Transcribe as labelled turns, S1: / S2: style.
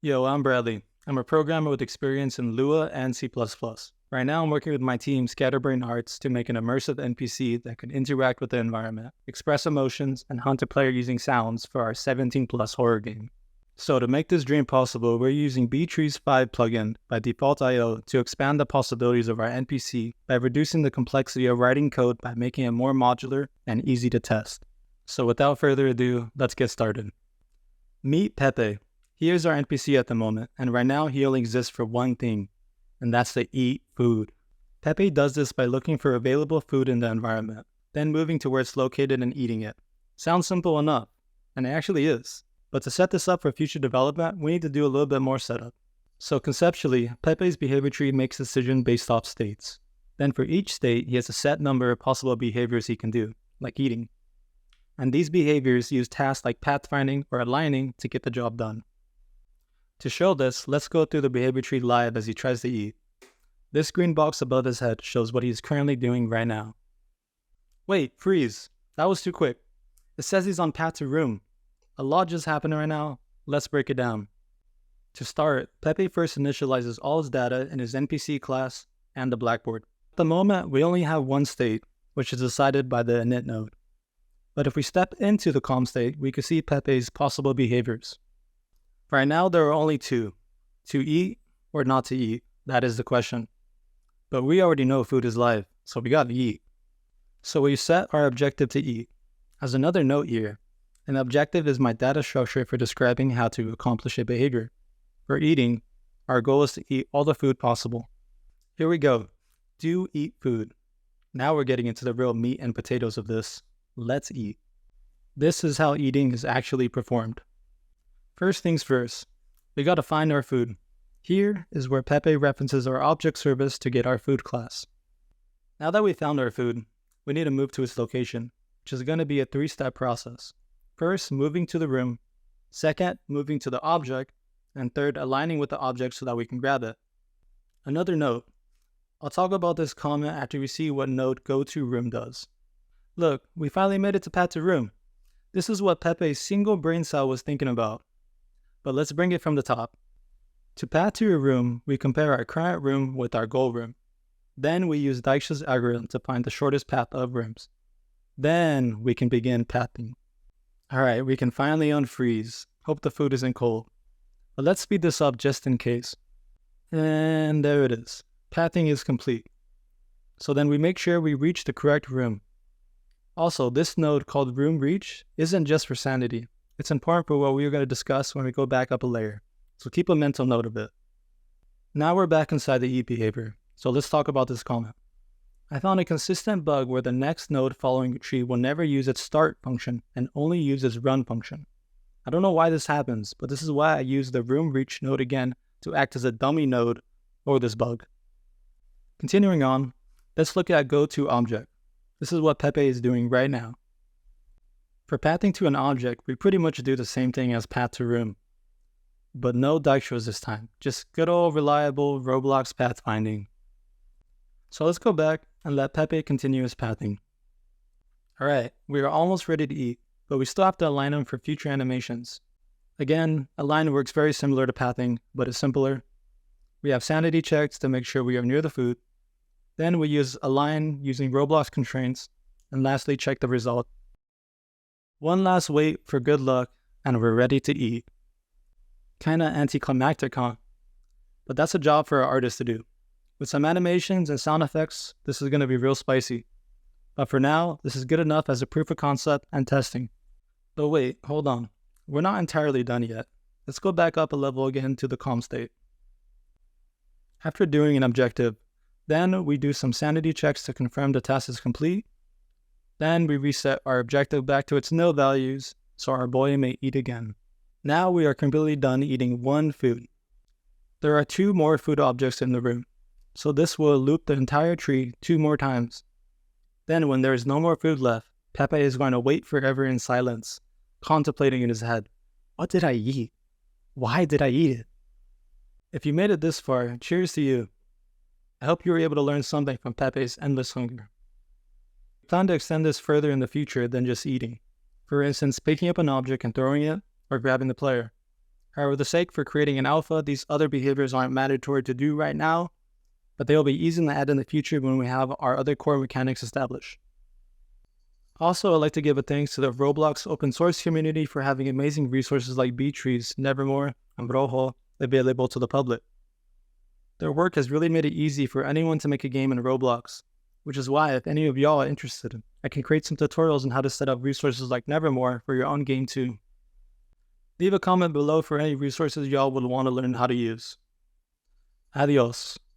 S1: Yo, I'm Bradley. I'm a programmer with experience in Lua and C++. Right now, I'm working with my team, Scatterbrain Arts, to make an immersive NPC that can interact with the environment, express emotions, and hunt a player using sounds for our 17+ horror game. So to make this dream possible, we're using Btree's 5 plugin by default IO to expand the possibilities of our NPC by reducing the complexity of writing code by making it more modular and easy to test. So without further ado, let's get started. Meet Pepe. He is our NPC at the moment, and right now he only exists for one thing, and that's to eat food. Pepe does this by looking for available food in the environment, then moving to where it's located and eating it. Sounds simple enough, and it actually is. But to set this up for future development, we need to do a little bit more setup. So conceptually, Pepe's behavior tree makes decisions based off states. Then for each state, he has a set number of possible behaviors he can do, like eating. And these behaviors use tasks like pathfinding or aligning to get the job done. To show this, let's go through the behavior tree live as he tries to eat. This green box above his head shows what he's currently doing right now. Wait, freeze. That was too quick. It says he's on path to room. A lot just happened right now. Let's break it down. To start, Pepe first initializes all his data in his NPC class and the Blackboard. At the moment, we only have one state, which is decided by the init node. But if we step into the calm state, we can see Pepe's possible behaviors. Right now, there are only two. To eat or not to eat, that is the question. But we already know food is life, so we gotta eat. So we set our objective to eat. As another note here, an objective is my data structure for describing how to accomplish a behavior. For eating, our goal is to eat all the food possible. Here we go. Do eat food. Now we're getting into the real meat and potatoes of this. Let's eat. This is how eating is actually performed. First things first, we gotta find our food. Here is where Pepe references our object service to get our food class. Now that we found our food, we need to move to its location, which is gonna be a 3-step process. First, moving to the room. Second, moving to the object. And third, aligning with the object so that we can grab it. Another note, I'll talk about this comment after we see what node goToRoom does. Look, we finally made it to path to room. This is what Pepe's single brain cell was thinking about. But let's bring it from the top. To path to a room, we compare our current room with our goal room. Then we use Dijkstra's algorithm to find the shortest path of rooms. Then we can begin pathing. Alright, we can finally unfreeze. Hope the food isn't cold. But let's speed this up just in case. And there it is. Pathing is complete. So then we make sure we reach the correct room. Also, this node called room reach isn't just for sanity. It's important for what we're going to discuss when we go back up a layer. So keep a mental note of it. Now we're back inside the eat behavior. So let's talk about this comment. I found a consistent bug where the next node following the tree will never use its start function and only use its run function. I don't know why this happens, but this is why I use the room reach node again to act as a dummy node for this bug. Continuing on, let's look at goToObject. This is what Pepe is doing right now. For pathing to an object, we pretty much do the same thing as path to room. But no Dijkstra's this time, just good old reliable Roblox pathfinding. So let's go back and let Pepe continue his pathing. Alright, we are almost ready to eat, but we still have to align them for future animations. Again, align works very similar to pathing, but it's simpler. We have sanity checks to make sure we are near the food. Then we use align using Roblox constraints, and lastly check the result. One last wait for good luck, and we're ready to eat. Kinda anticlimactic, huh? But that's a job for our artists to do. With some animations and sound effects, this is gonna be real spicy. But for now, this is good enough as a proof of concept and testing. But wait, hold on. We're not entirely done yet. Let's go back up a level again to the calm state. After doing an objective, then we do some sanity checks to confirm the task is complete. Then we reset our objective back to its nil values so our boy may eat again. Now we are completely done eating one food. There are 2 more food objects in the room, so this will loop the entire tree 2 more times. Then when there is no more food left, Pepe is going to wait forever in silence, contemplating in his head, what did I eat? Why did I eat it? If you made it this far, cheers to you. I hope you were able to learn something from Pepe's endless hunger. We plan to extend this further in the future than just eating. For instance, picking up an object and throwing it, or grabbing the player. However, the sake for creating an alpha, these other behaviors aren't mandatory to do right now, but they will be easy to add in the future when we have our other core mechanics established. Also, I'd like to give a thanks to the Roblox open source community for having amazing resources like B-Trees, Nevermore, and Rojo available to the public. Their work has really made it easy for anyone to make a game in Roblox, which is why if any of y'all are interested, I can create some tutorials on how to set up resources like Nevermore for your own game too. Leave a comment below for any resources y'all would want to learn how to use. Adios.